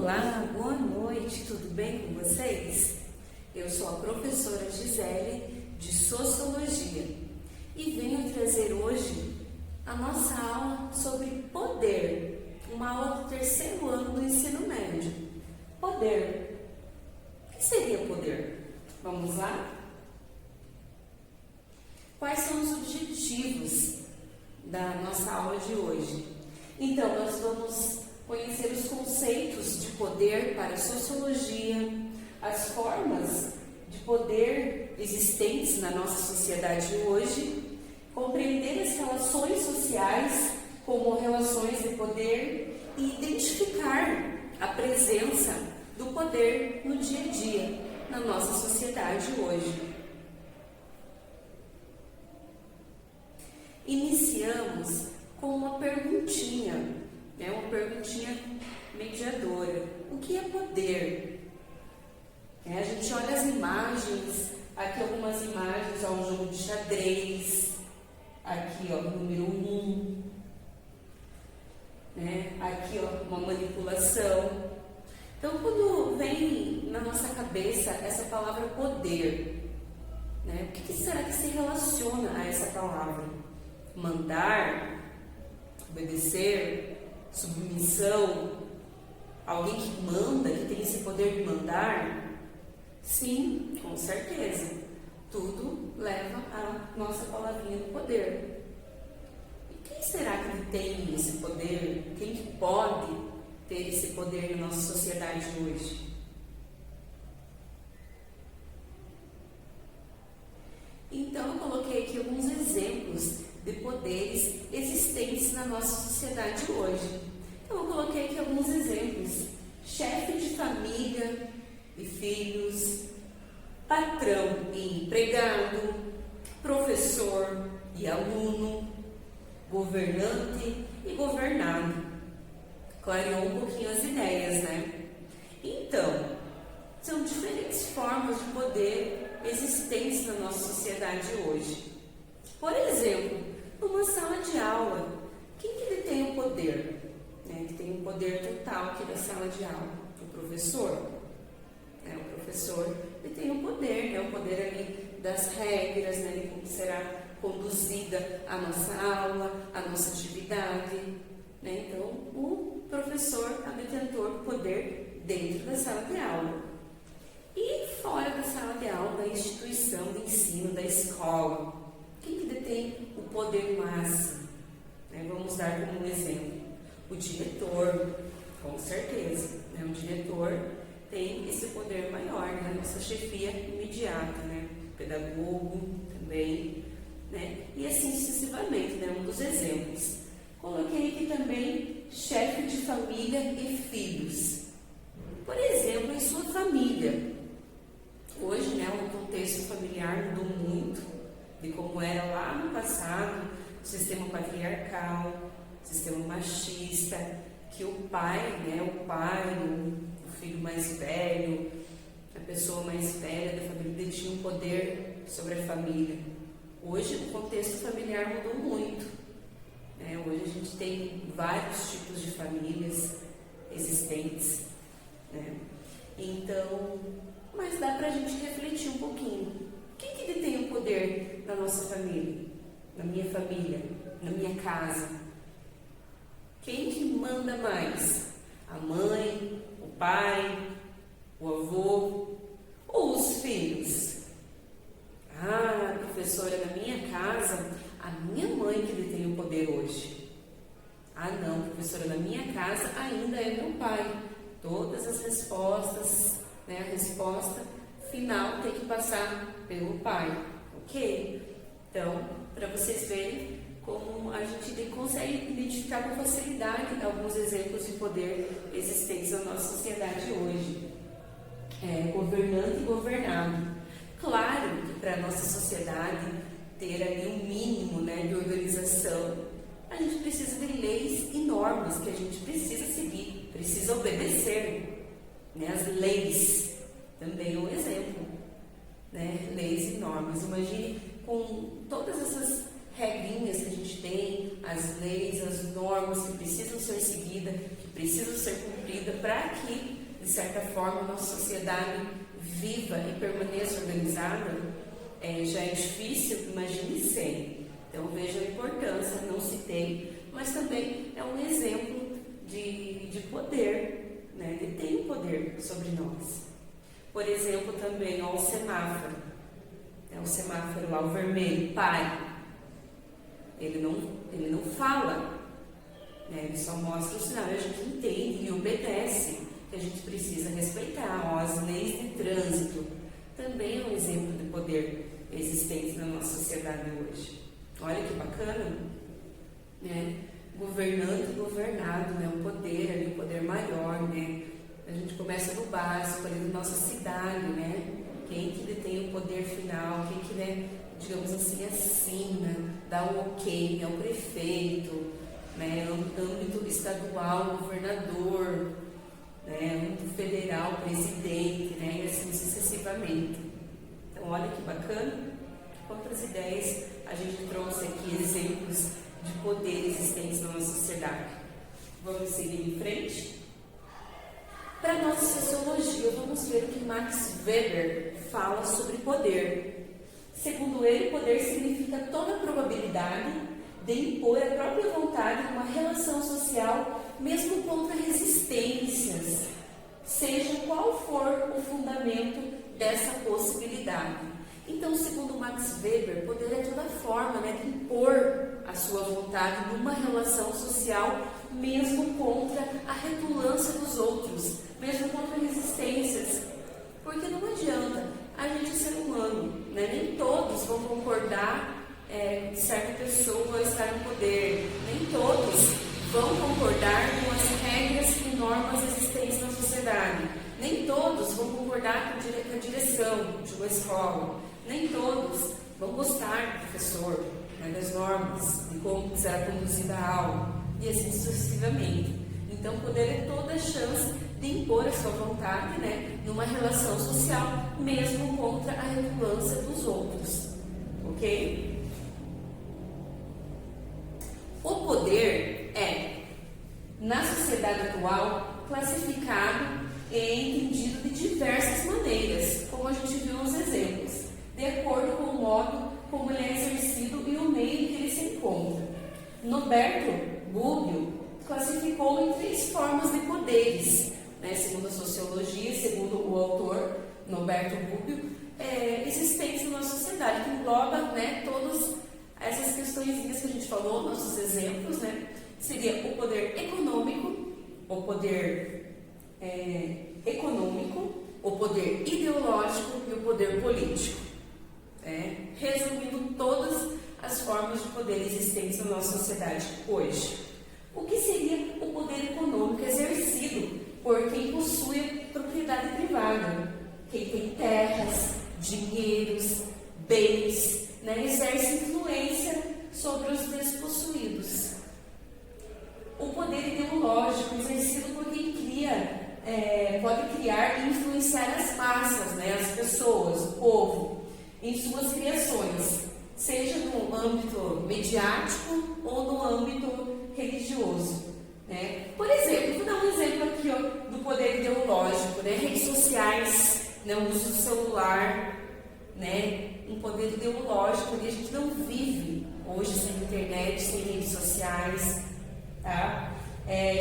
Olá, boa noite, tudo bem com vocês? Eu sou a professora Gisele de Sociologia e venho trazer hoje a nossa aula sobre poder, uma aula do terceiro ano do ensino médio. Poder. O que seria poder? Vamos lá? Quais são os objetivos da nossa aula de hoje? Então, nós vamos conhecer os conceitos de poder para a sociologia, as formas de poder existentes na nossa sociedade hoje, compreender as relações sociais como relações de poder e identificar a presença do poder no dia a dia na nossa sociedade hoje. Iniciamos com uma perguntinha, uma perguntinha mediadora. O que é poder? A gente olha as imagens, aqui algumas imagens, um jogo de xadrez, aqui número 1, aqui uma manipulação. Então, quando vem na nossa cabeça essa palavra poder, o que será que se relaciona a essa palavra? Mandar, obedecer, submissão, alguém que manda, que tem esse poder de mandar? Sim, com certeza. Tudo leva a nossa palavrinha do poder. E quem será que tem esse poder? Quem que pode ter esse poder na nossa sociedade hoje? Então, eu coloquei aqui alguns exemplos de poderes existentes na nossa sociedade hoje. Então, eu coloquei aqui alguns exemplos. Chefe de família e filhos, patrão e empregado, professor e aluno, governante e governado. Clareou um pouquinho as ideias, Então, são diferentes formas de poder existentes na nossa sociedade hoje. Por exemplo, numa sala de aula, quem que detém o poder? Que tem um poder total aqui da sala de aula? O professor. O professor detém o poder, o poder ali das regras, de como será conduzida a nossa aula, a nossa atividade. Então, o professor é o detentor do poder dentro da sala de aula. E fora da sala de aula, da instituição de ensino, da escola, quem que detém o poder máximo? Vamos dar como um exemplo. O diretor, com certeza. O diretor tem esse poder maior, a nossa chefia imediata, o pedagogo também, e assim sucessivamente, um dos exemplos. Coloquei aqui também chefe de família e filhos. Por exemplo, em sua família. Hoje, o contexto familiar mudou muito de como era lá no passado, o sistema patriarcal, o sistema machista, que o pai, o filho mais velho, a pessoa mais velha da família detinha um poder sobre a família. Hoje, o contexto familiar mudou muito. Hoje a gente tem vários tipos de famílias existentes. Então, mas dá pra gente refletir um pouquinho. Quem que detém o poder na nossa família? Na minha família? Na minha casa? Quem que manda mais? A mãe? O pai? O avô? Ou os filhos? Professora, na minha casa, a minha mãe que detém o poder hoje. Não, professora, na minha casa ainda é meu pai. Todas as respostas, a resposta final tem que passar pelo pai, ok? Então, para vocês verem como a gente consegue identificar com facilidade alguns exemplos de poder existentes na nossa sociedade hoje. Governante e governado. Claro que para a nossa sociedade ter ali um mínimo de organização, a gente precisa de leis e normas que a gente precisa seguir, precisa obedecer. As leis também é um exemplo. Leis e normas. Imagine com todas essas regrinhas que a gente tem, as leis, as normas que precisam ser seguidas, que precisam ser cumpridas para que de certa forma, a nossa sociedade viva e permaneça organizada, já é difícil, imagine sem. Então, veja a importância, não citei, mas também é um exemplo de poder, né? Ele tem um poder sobre nós. Por exemplo, também, ó, o semáforo. O semáforo lá, o vermelho, pai. Ele não fala, né? Ele só mostra o sinal e a gente entende e obedece, que a gente precisa respeitar. Ó, as leis de trânsito também é um exemplo de poder existente na nossa sociedade hoje. Olha que bacana, né? Governante e governado, né? O poder ali, o poder maior, né? A gente começa do básico ali da nossa cidade, né? Quem que detém o poder final, quem que, né, digamos assim, assina, dá um ok, é o prefeito, né? Âmbito estadual, governador, né? Âmbito federal, presidente, né? E assim sucessivamente. Então, olha que bacana. Quantas ideias a gente trouxe aqui, exemplos de poder existentes na nossa sociedade. Vamos seguir em frente? Para a nossa sociologia, vamos ver o que Max Weber fala sobre poder. Segundo ele, poder significa toda a probabilidade de impor a própria vontade numa relação social, mesmo contra resistências, seja qual for o fundamento dessa possibilidade. Então, segundo Max Weber, poder é toda forma, né, de impor a sua vontade numa relação social, mesmo contra a retulância dos outros, mesmo contra resistências. Porque não adianta, a gente é ser humano, né? Nem todos vão concordar de certa pessoa estar no poder, nem todos vão concordar com as regras e normas existentes na sociedade, nem todos vão concordar com a direção de uma escola, nem todos vão gostar do professor, né, das normas, de como será conduzida a aula, e assim sucessivamente. Então, poder é toda a chance de impor a sua vontade, né, numa relação social, mesmo contra a retulância dos outros. Ok? O poder é, na sociedade atual, classificado e entendido de diversas maneiras, como a gente viu nos exemplos, de acordo com o modo como ele é exercido e o meio em que ele se encontra. Norberto Bobbio classificou em 3 formas de poderes, né, segundo a sociologia, segundo o autor Norberto Bobbio, existentes na nossa sociedade, que engloba, né, todas essas questões que a gente falou, nossos exemplos, né, seria o poder econômico, o poder o poder ideológico e o poder político. Resumindo todas as formas de poder existentes na nossa sociedade hoje. O que seria o poder econômico exercido por quem possui propriedade privada? Quem tem terras, dinheiros, bens, né, exerce influência sobre os despossuídos. O poder ideológico exercido por quem pode criar e influenciar as massas, né, as pessoas, o povo, em suas criações, seja no âmbito mediático ou no âmbito religioso, né? Por exemplo, vou dar um exemplo aqui, ó, do poder ideológico, né? Redes sociais, né? O uso do celular, né? Um poder ideológico, porque a gente não vive hoje sem internet, sem redes sociais, tá?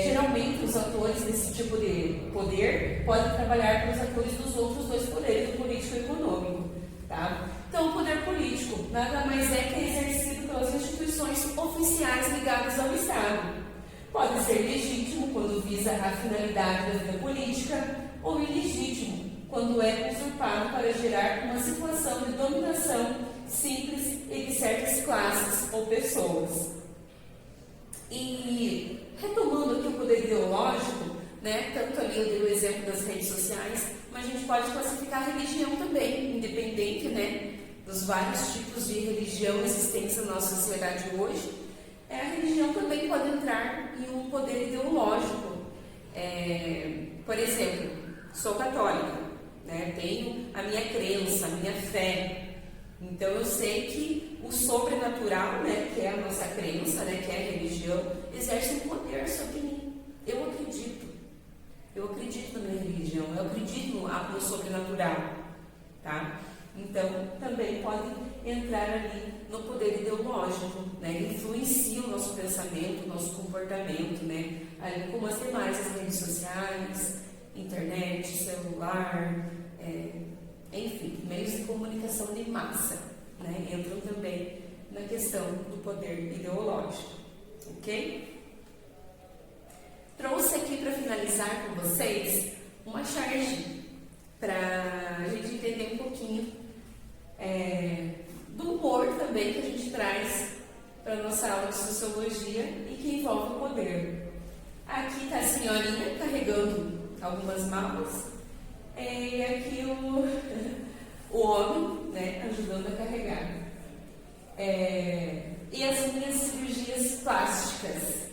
Geralmente os atores desse tipo de poder podem trabalhar com os atores dos outros 2 poderes, o político e o econômico, tá? Então, o poder político nada mais é que exercido pelas instituições oficiais ligadas ao Estado. Pode ser legítimo quando visa a finalidade da vida política ou ilegítimo quando é usurpado para gerar uma situação de dominação simples e de certas classes ou pessoas. E retomando aqui o poder ideológico, né, tanto ali eu dei o exemplo das redes sociais, mas a gente pode classificar a religião também, independente, né, dos vários tipos de religião existentes na nossa sociedade hoje. A religião também pode entrar em um poder ideológico. Por exemplo, sou católica, né, tenho a minha crença, a minha fé. Então eu sei que o sobrenatural, né, que é a nossa crença, né, que é a religião, exerce um poder sobre mim. Eu acredito na minha religião, eu acredito no sobrenatural, tá? Então, também pode entrar ali no poder ideológico, né? Ele influencia o nosso pensamento, o nosso comportamento, né? Ali como as demais, as redes sociais, internet, celular, enfim, meios de comunicação de massa, né? Entram também na questão do poder ideológico, ok? Trouxe aqui para finalizar com vocês uma charge para a gente entender um pouquinho do humor também que a gente traz para a nossa aula de sociologia e que envolve o poder. Aqui está a senhorinha carregando algumas malas e aqui o homem, né, ajudando a carregar. E as minhas cirurgias plásticas.